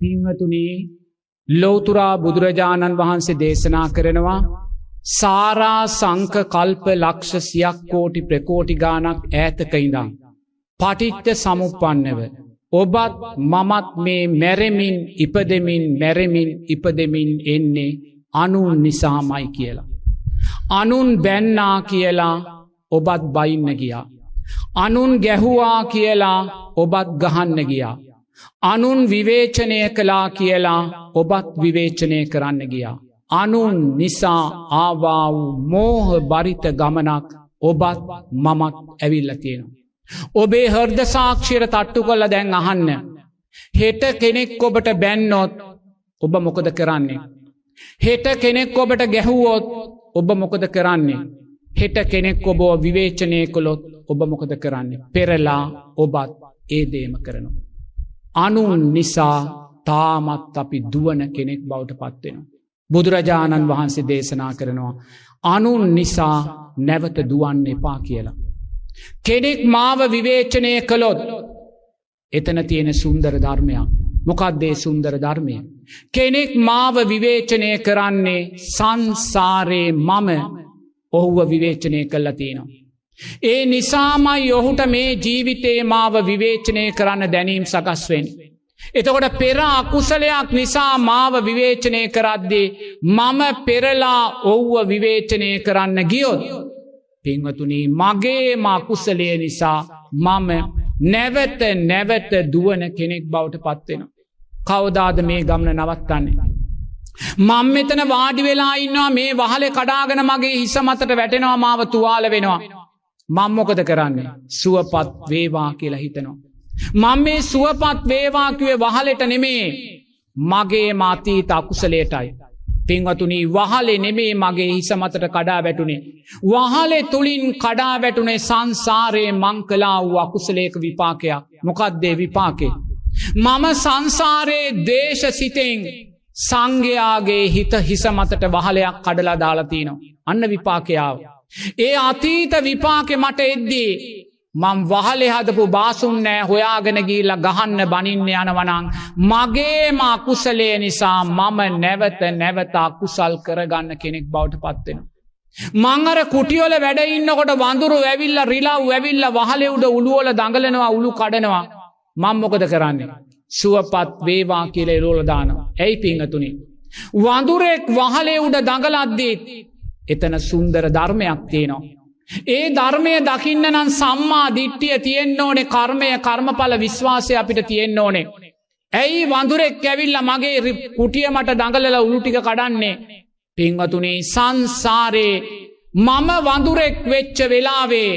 පින්වතුනි ලෞතුරා බුදුරජාණන් වහන්සේ දේශනා කරනවා සාරා සංක කල්ප ලක්ෂ සියක් කෝටි ප්‍රකෝටි ගානක් ඈතක ඉඳන් පටිච්ච සමුප්පන්නව ඔබත් මමත් මේ මැරෙමින් ඉපදෙමින් මැරෙමින් ඉපදෙමින් එන්නේ අනුන් නිසාමයි කියලා. අනුන් බැන්නා කියලා ඔබත් බයින්න ගියා. අනුන් ගැහුවා කියලා ඔබත් ගහන්න ගියා. අනුන් විවේචනය කළා කියලා ඔබත් විවේචනය කරන්න ගියා. අනුන් නිසා ආවා වූ මෝහ බරිත ගමනක් ඔබත් මමත් ඇවිල්ලා තියෙනවා. ඔබේ හෘද සාක්ෂියට තට්ටු කරලා දැන් අහන්න. හෙට කෙනෙක් ඔබට බැන්නොත් ඔබ මොකද කරන්නේ? හෙට කෙනෙක් ඔබට ගැහුවොත් ඔබ මොකද කරන්නේ? හෙට කෙනෙක් ඔබව විවේචනය කළොත් ඔබ මොකද කරන්නේ? පෙරලා ඔබත් ඒ දේම කරනවා. අනුන් නිසා තාමත් අපි දුවන කෙනෙක් බවට පත් වෙනවා. බුදුරජාණන් වහන්සේ දේශනා කරනවා අනුන් නිසා නැවත දුවන්න එපා කියලා. කෙනෙක් මාව විවේචනය කළොත් එතන තියෙන සුන්දර ධර්මයක්. මොකක්ද ඒ සුන්දර ධර්මය? කෙනෙක් මාව විවේචනය කරන්නේ සංසාරේ මම ඔහුව විවේචනය කළා තියෙනවා. ඒ නිසාමයි ඔහුට මේ ජීවිතේ මාව විවේචනය කරන්න දැනීම් සකස් වෙන්නේ. එතකොට පෙර අකුසලයක් නිසා මාව විවේචනය කරද්දී මම පෙරලා ඔහුව විවේචනය කරන්න ගියොත් පින්වතුනි මගේ අකුසලය නිසා මම නැවත නැවත දුවන කෙනෙක් බවට පත් වෙනවා. කවදාද මේ ගමන නවත්තන්නේ? මම මෙතන වාඩි වෙලා ඉන්නවා මේ වහලේ කඩාගෙන මගේ හිස මතට වැටෙනවා මාව තුවාල වෙනවා. මම මොකද කරන්නේ? සුවපත් වේවා කියලා හිතනවා. මම මේ සුවපත් වේවා කිව්වේ වහලෙට නෙමේ මගේ අතීත අකුසලයටයි. පින්වතුනි වහලේ නෙමේ මගේ හිස මතට කඩා වැටුනේ. වහලේ තුලින් කඩා වැටුනේ සංසාරයේ මං කළා වූ අකුසලයක විපාකයක්. මොකක්ද ඒ විපාකේ? මම සංසාරයේ දේශ සිතෙන් සංඝයාගේ හිස මතට වහලයක් කඩලා දාලා තිනවා. අන්න විපාකය ආවා. ඒ අතීත විපාකෙ මට එද්දී මං වහලේ හදපු බාසුන් නෑ හොයාගෙන ගිහිල්ලා ගහන්න බනින්න යනවනම් මගේම අකුසලය නිසා මම නැවත නැවත අකුසල් කරගන්න කෙනෙක් බවට පත් වෙනවා. මං අර කුටිවල වැඩ ඉන්නකොට වඳුරු ඇවිල්ලා රිලව් ඇවිල්ලා වහලේ උඩ උළු වල දඟලනවා උළු කඩනවා. මම මොකද කරන්නේ? සුවපත් වේවා කියලා එළවල දානවා. ඇයි පින්වතුනි? වඳුරෙක් වහලේ උඩ දඟලද්දී එතන සුන්දර ධර්මයක් තියෙනවා. ඒ ධර්මය දකින්න නම් සම්මා දිට්ඨිය තියෙන්න ඕනේ. කර්මය කර්මඵල විශ්වාසය අපිට තියෙන්න ඕනේ. ඇයි වඳුරෙක් ඇවිල්ලා මගේ කුටිය මට දඟලලා උළු ටික කඩන්නේ? පින්වතුනි සංසාරේ මම වඳුරෙක් වෙච්ච වෙලාවේ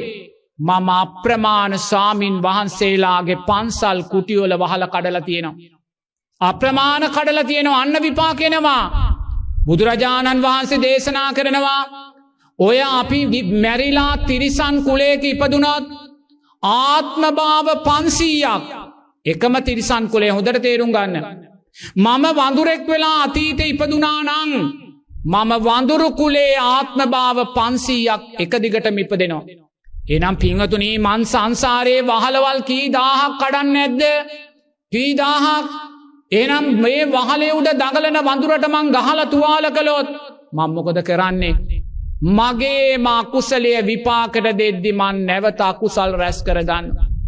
මම අප්‍රමාණ ස්වාමින් වහන්සේලාගේ පන්සල් කුටිවල වහලා කඩලා තියෙනවා. අප්‍රමාණ කඩලා තියෙනවා. අන්න විපාකෙනවා. බුදුරජාණන් වහන්සේ දේශනා කරනවා ඔය අපි මැරිලා තිරිසන් කුලයක ඉපදුනොත් ආත්ම භාව 500ක් එකම තිරිසන් කුලය. හොඳට තේරුම් ගන්න. මම වඳුරෙක් වෙලා අතීතේ ඉපදුනා නම් මම වඳුරු කුලේ ආත්ම භාව 500ක් එක දිගටම ඉපදෙනවා. එනම් පින්වතුනි මං සංසාරේ වහලවල් කී දහහක් කඩන්නේ නැද්ද? කී දහහක්? එහෙනම් මේ වහලේ උඩ දඟලන වඳුරට මං ගහලා තුවාල කළොත් මම මොකද කරන්නේ? මගේ අකුසලයේ විපාකයට දෙද්දි මං නැවත අකුසල් රැස් කරගන්න.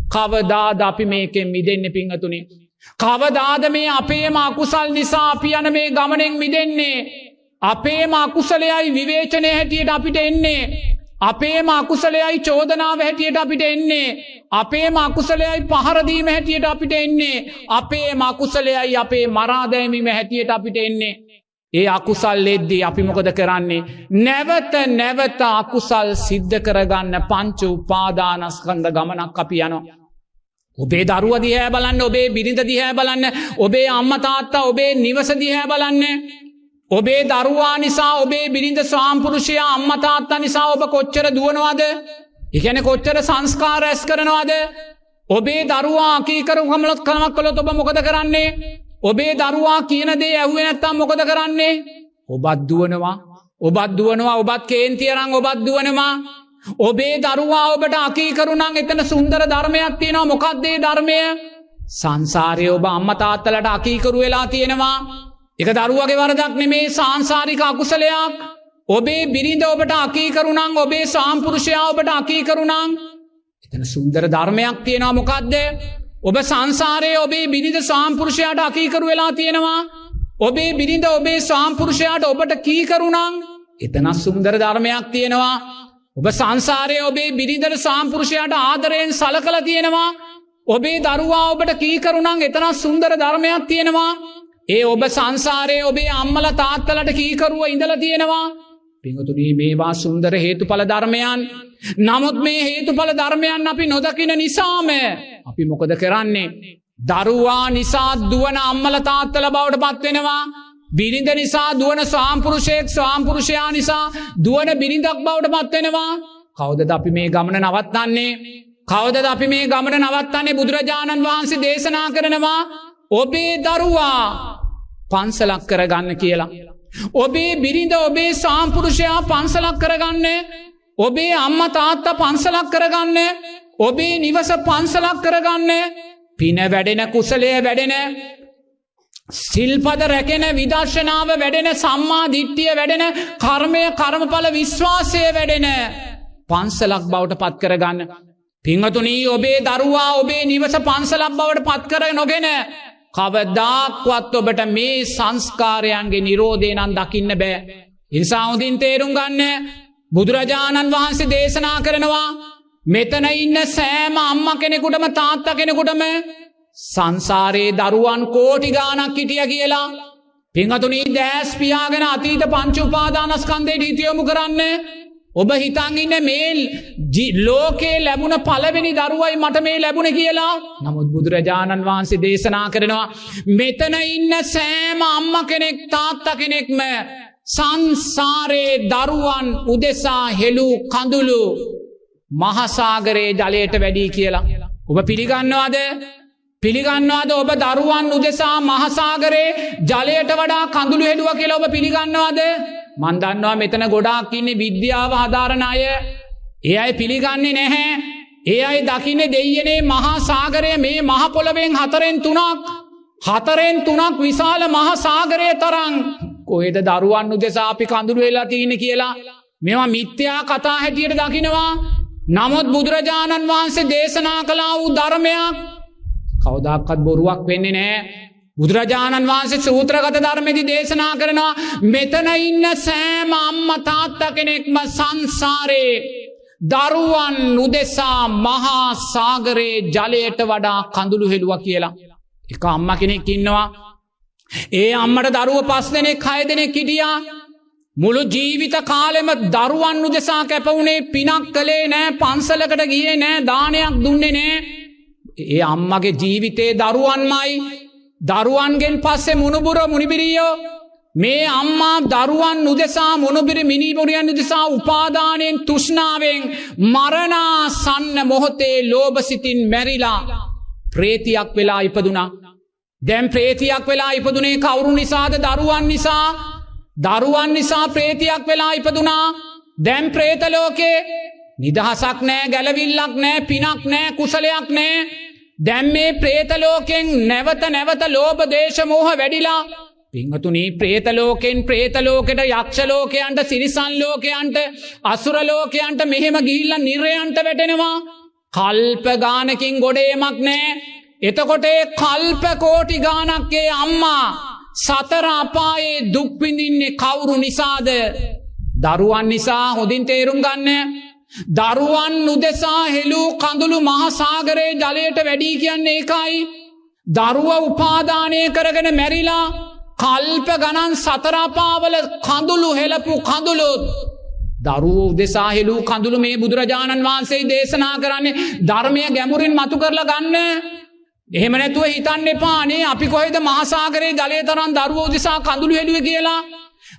කවදාද අපි මේකෙන් මිදෙන්නේ පින්වතුනි? කවදාද මේ අපේම අකුසල් නිසා අපි යන මේ ගමනෙන් මිදෙන්නේ? අපේම අකුසලයයි විවේචනය හැටියට අපිට එන්නේ. අපේම අකුසලයයි චෝදනාව හැටියට අපිට එන්නේ. අපේම අකුසලයයි පහර දීම හැටියට අපිට එන්නේ. අපේම අකුසලයයි අපේ මරා දැමීම හැටියට අපිට එන්නේ. ඒ අකුසල් එද්දී අපි මොකද කරන්නේ? නැවත නැවත අකුසල් සිද්ධ කරගන්න පංච උපාදානස්කන්ධ ගමනක් අපි යනවා. ඔබේ දරුවා දිහා බලන්න, ඔබේ බිරිඳ දිහා බලන්න, ඔබේ අම්මා තාත්තා, ඔබේ නිවස දිහා බලන්න. ඔබේ දරුවා නිසා, ඔබේ බිරිඳ ස්වාම්පුරුෂයා අම්මා තාත්තා නිසා ඔබ කොච්චර දුවනවද? ඒ කියන්නේ කොච්චර සංස්කාර රැස් කරනවද? ඔබේ දරුවා අකීකරු කමක් කළොත් ඔබ මොකද කරන්නේ? ඔබේ දරුවා කියන දේ ඇහුවේ නැත්තම් මොකද කරන්නේ? ඔබත් දුවනවා. ඔබත් දුවනවා. ඔබත් කේන්ති අරන් ඔබත් දුවනවා. ඔබේ දරුවා ඔබට අකීකරු නම් එතන සුන්දර ධර්මයක් තියෙනවා. මොකක්ද ඒ ධර්මය? සංසාරයේ ඔබ අම්මා තාත්තලාට අකීකරු වෙලා තියෙනවා. ඒක දරුවගේ වරදක් නෙමේ, සාංශාරික අකුසලයක්. ඔබේ බිරිඳ ඔබට අකීකරු නම්, ඔබේ සාම්පුරුෂයා ඔබට අකීකරු නම්, එතන සුන්දර ධර්මයක් තියෙනවා. මොකද්ද? ඔබ සංසාරයේ ඔබේ බිරිඳ සාම්පුරුෂයාට අකීකරු වෙලා තියෙනවා. ඔබේ බිරිඳ ඔබේ සාම්පුරුෂයාට ඔබට කීකරු නම්, එතන සුන්දර ධර්මයක් තියෙනවා. ඔබ සංසාරයේ ඔබේ බිරිඳට සාම්පුරුෂයාට ආදරයෙන් සලකලා තියෙනවා. ඔබේ දරුවා ඔබට කීකරු නම්, එතන සුන්දර ධර්මයක් තියෙනවා. ඒ ඔබ සංසාරයේ ඔබේ අම්මලා තාත්තලාට කීකරුව ඉඳලා තියෙනවා. පින්වතුනි, මේවා සුන්දර හේතුඵල ධර්මයන්. නමුත් මේ හේතුඵල ධර්මයන් අපි නොදකින නිසාම අපි මොකද කරන්නේ? දරුවා නිසා දුවන අම්මලා තාත්තලා බවට පත් වෙනවා. බිරිඳ නිසා දුවන සාම්පුරුෂයෙක්, සාම්පුරුෂයා නිසා දුවන බිරිඳක් බවට පත් වෙනවා. කවදද අපි මේ ගමන නවත්තන්නේ? කවදද අපි මේ ගමන නවත්තන්නේ? බුදුරජාණන් වහන්සේ දේශනා කරනවා ඔබේ දරුවා පන්සලක් කරගන්න කියලා. ඔබේ බිරිඳ, ඔබේ සාම්පුරුෂයා පන්සලක් කරගන්න. ඔබේ අම්මා තාත්තා පන්සලක් කරගන්න. ඔබේ නිවස පන්සලක් කරගන්න. පින වැඩෙන, කුසලය වැඩෙන, සිල්පද රැකෙන, විදර්ශනාව වැඩෙන, සම්මා දිට්ඨිය වැඩෙන, කර්මය, කර්මඵල විශ්වාසය වැඩෙන පන්සලක් බවට පත් කරගන්න. පින්වතුනි, ඔබේ දරුවා ඔබේ නිවස පන්සලක් බවට පත් කර නොගෙන කවදාක්වත් ඔබට මේ සංස්කාරයන්ගේ නිරෝධය නම් දකින්න බෑ. ඒ නිසා හොඳින් තේරුම් ගන්න. බුදුරජාණන් වහන්සේ දේශනා කරනවා මෙතන ඉන්න සෑම අම්මා කෙනෙකුටම තාත්තා කෙනෙකුටම සංසාරේ දරුවන් කෝටි ගාණක් හිටියා කියලා. පින්වතුනි, දැස් පියාගෙන අතීත පංච උපාදානස්කන්ධයට හිත යොමු කරන්න. ඔබ හිතන් ඉන්නේ මේ ලෝකේ ලැබුණ පළවෙනි දරුවයි මට මේ ලැබුණේ කියලා. නමුත් බුදුරජාණන් වහන්සේ දේශනා කරනවා මෙතන ඉන්න සෑම අම්මා කෙනෙක්, තාත්තා කෙනෙක්ම සංසාරේ දරුවන් උදෙසා හෙළු කඳුළු මහසාගරයේ ජලයට වැඩි කියලා. ඔබ පිළිගන්නවද? පිළිගන්නවද? ඔබ දරුවන් උදෙසා මහසාගරයේ ජලයට වඩා කඳුළු හෙළුවා කියලා ඔබ පිළිගන්නවද? මන් දන්නවා මෙතන ගොඩාක් ඉන්නේ විද්‍යාව හදාරන අය. ඒ අය පිළිගන්නේ නැහැ. ඒ අය දකින්නේ දෙයියනේ මහා සාගරය, මේ මහ පොළවෙන් හතරෙන් තුනක් විශාල මහා සාගරයේ තරම් කොහෙද දරුවන් උදෙසා අපි කඳුළු වෙලා තියෙන්නේ කියලා. මේවා මිත්‍යා කතා හැටියට දකිනවා. නමුත් බුදුරජාණන් වහන්සේ දේශනා කළා වූ ධර්මයක් කවදාකවත් බොරුවක් වෙන්නේ නැහැ. බුදුරජාණන් වහන්සේ සූත්‍රගත ධර්මෙදී දේශනා කරනවා මෙතන ඉන්න සෑම අම්මා තාත්තා කෙනෙක්ම සංසාරේ දරුවන් උදෙසා මහා සාගරයේ ජලයට වඩා කඳුළු හෙළුවා කියලා. එක අම්මා කෙනෙක් ඉන්නවා. ඒ අම්මට දරුවෝ 5 දෙනෙක් 6 දෙනෙක් හිටියා. මුළු ජීවිත කාලෙම දරුවන් උදෙසා කැපුණේ, පිනක් කළේ නැහැ, පන්සලකට ගියේ නැහැ, දානයක් දුන්නේ නැහැ. ඒ අම්මගේ ජීවිතේ දරුවන්මයි. දරුවන්ගෙන් පස්සේ මුණිබිරියෝ. මේ අම්මා දරුවන් උදෙසා මිනිබිරියන් උදෙසා උපාදානයෙන්, තෘෂ්ණාවෙන් මරණාසන්න මොහොතේ ලෝභසිතින් මැරිලා ප්‍රේතියක් වෙලා ඉපදුනා. දැන් ප්‍රේතියක් වෙලා ඉපදුනේ කවුරු නිසාද? දරුවන් නිසා. දරුවන් නිසා ප්‍රේතියක් වෙලා ඉපදුනා. දැන් ප්‍රේත ලෝකේ නිදහසක් නැහැ, ගැලවිල්ලක් නැහැ, පිනක් නැහැ, කුසලයක් නැහැ. දැන් මේ ප්‍රේත ලෝකෙන් නැවත ලෝභ දේශ මොහ වැඩිලා. පින්වතුනි, ප්‍රේත ලෝකෙන් ප්‍රේත ලෝකෙට, යක්ෂ ලෝකයන්ට, සිරිසන් ලෝකයන්ට, අසුර ලෝකයන්ට මෙහෙම ගිහිල්ලා නිර්යයන්ට වැටෙනවා. කල්ප ගානකින් ගොඩේමක් නැහැ. එතකොට කල්ප කෝටි ගානක් ඒ අම්මා සතර අපායේ දුක් විඳින්නේ කවුරු නිසාද? දරුවන් නිසා. හොඳින් තේරුම් ගන්න. දරුවන් උදෙසා හෙළු කඳුළු මහා සාගරයේ ජලයට වැඩි කියන්නේ ඒකයි. දරුවා උපාදානය කරගෙන මැරිලා කල්ප ගණන් සතර අපාවල කඳුළු හෙළපු කඳුළු, දරුවෝ උදෙසා හෙළු කඳුළු මේ බුදුරජාණන් වහන්සේ දේශනා කරන්නේ ධර්මය ගැඹුරින් මතු කරලා ගන්න. එහෙම නැතුව හිතන්න එපා නේ අපි කොහෙද මහා සාගරයේ ජලය තරම් දරුවෝ උදෙසා කඳුළු හෙළුවේ කියලා.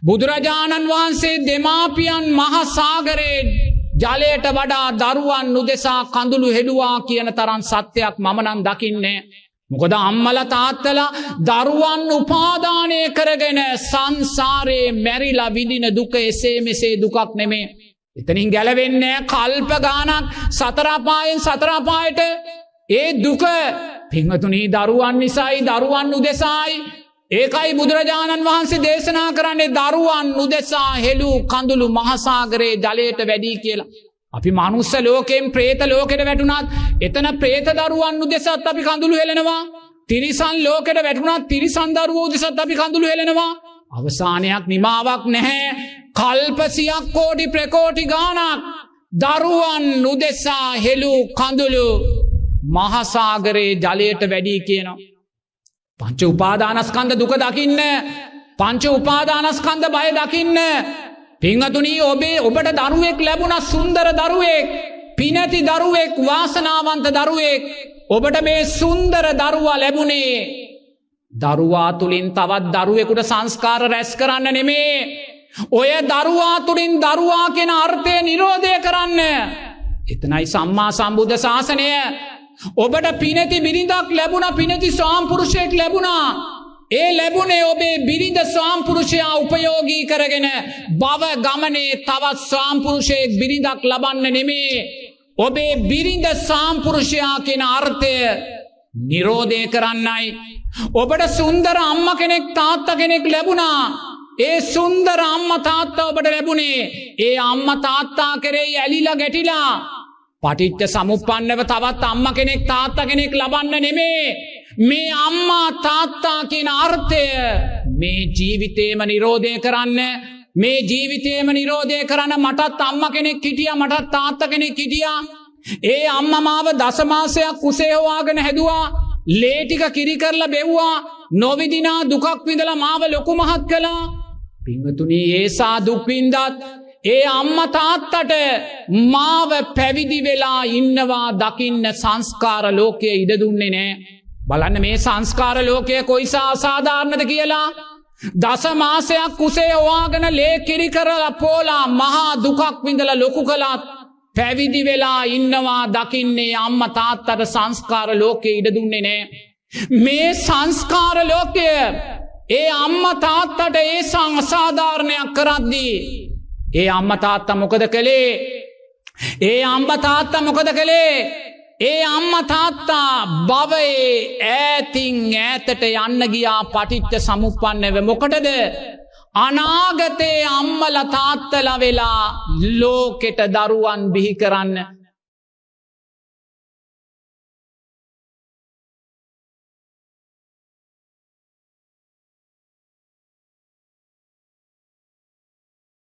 බුදුරජාණන් වහන්සේ දෙමාපියන් මහා සාගරයේ ජලයට වඩා දරුවන් උදෙසා කඳුළු හෙළුවා කියන තරම් සත්‍යයක් මම නම් දකින්නේ. මොකද අම්මලා තාත්තලා දරුවන් උපාදානය කරගෙන සංසාරේ මැරිලා විඳින දුක එසේ මෙසේ දුකක් නෙමේ. එතනින් ගැලවෙන්නේ කල්ප ගානක් සතර අපායෙන් සතර අපායට. ඒ දුක පින්වතුනි දරුවන් නිසායි දරුවන් උදෙසායි. ඒකයි බුදුරජාණන් වහන්සේ දේශනා කරන්නේ දරුවන් උදෙසා හෙළු කඳුළු මහසાગරේ ජලයට වැඩි කියලා. අපි මනුස්ස ලෝකයෙන් പ്രേත ලෝකෙට වැටුණත් එතන പ്രേත දරුවන් උදෙසත් අපි කඳුළු හෙලනවා. තිරිසන් ලෝකෙට වැටුණත් තිරිසන් දරුවෝ උදෙසත් අපි කඳුළු හෙලනවා. අවසානයක් නිමාවක් නැහැ. කල්ප සියක් කෝටි ප්‍රකෝටි ගාණක් දරුවන් උදෙසා හෙළු කඳුළු මහසાગරේ ජලයට වැඩි කියනවා. පංච උපාදානස්කන්ධ දුක දකින්න, පංච උපාදානස්කන්ධ බය දකින්න. පින්වතුනි ඔබට දරුවෙක් ලැබුණා, සුන්දර දරුවෙක්, පිනති දරුවෙක්, වාසනාවන්ත දරුවෙක්. ඔබට මේ සුන්දර දරුවා ලැබුණේ දරුවා තුලින් තවත් දරුවෙකුට සංස්කාර රැස් කරන්න නෙමේ. ඔය දරුවා තුලින් දරුවා කියන අර්ථය නිරෝධය කරන්න. එතනයි සම්මා සම්බුද්ධ ශාසනය. ඔබට පිනති බිරිඳක් ලැබුණා, පිනති ස්වාම්පුරුෂයෙක් ලැබුණා. ඒ ලැබුණේ ඔබේ බිරිඳ ස්වාම්පුරුෂයා උපයෝගී කරගෙන භව ගමනේ තවත් ස්වාම්පුරුෂයෙක් බිරිඳක් ලබන්න නෙමේ. ඔබේ බිරිඳ ස්වාම්පුරුෂයා කියන අර්ථය නිරෝධය කරන්නයි. ඔබට සුන්දර අම්මා කෙනෙක් තාත්තා කෙනෙක් ලැබුණා. ඒ සුන්දර අම්මා තාත්තා ඔබට ලැබුණේ ඒ අම්මා තාත්තා කෙරෙහි ඇලිලා ගැටිලා පටිච්ච සමුප්පන්නව තවත් අම්මා කෙනෙක් තාත්තා කෙනෙක් ලබන්න නෙමේ. මේ අම්මා තාත්තා කියන අර්ථය මේ ජීවිතේම නිරෝධය කරන්න. මේ ජීවිතේම නිරෝධය කරන්න. මටත් අම්මා කෙනෙක් හිටියා, මටත් තාත්තා කෙනෙක් හිටියා. ඒ අම්මා මාව දසමාසයක් කුසේ හොවාගෙන හැදුවා. ලේ ටික කිරි කරලා බෙව්වා. නොවිදිනා දුකක් විඳලා මාව ලොකු මහත් කළා. පින්වතුනි ඒසා දුක් විඳත් ඒ අම්මා තාත්තට මාව පැවිදි වෙලා ඉන්නවා දකින්න සංස්කාර ලෝකයේ ඉඩ දුන්නේ නැහැ. බලන්න මේ සංස්කාර ලෝකය කොයිසා අසාධාරණද කියලා. දස මාසයක් කුසේ හොවාගෙන ලේ කිරි කරලා පෝලා මහා දුකක් විඳලා ලොකු කළත් පැවිදි වෙලා ඉන්නවා දකින්නේ අම්මා තාත්තට සංස්කාර ලෝකයේ ඉඩ දුන්නේ නැහැ. මේ සංස්කාර ලෝකය ඒ අම්මා තාත්තට ඒ අසාධාරණයක් කරද්දී ඒ අම්මා තාත්තා මොකද කළේ? ඒ අම්මා තාත්තා මොකද කළේ? ඒ අම්මා තාත්තා භවයේ ඈතින් ඈතට යන්න ගියා පටිච්ච සමුප්පන්නව. මොකටද? අනාගතේ අම්මලා තාත්තලා වෙලා ලෝකෙට දරුවන් බිහි කරන්න.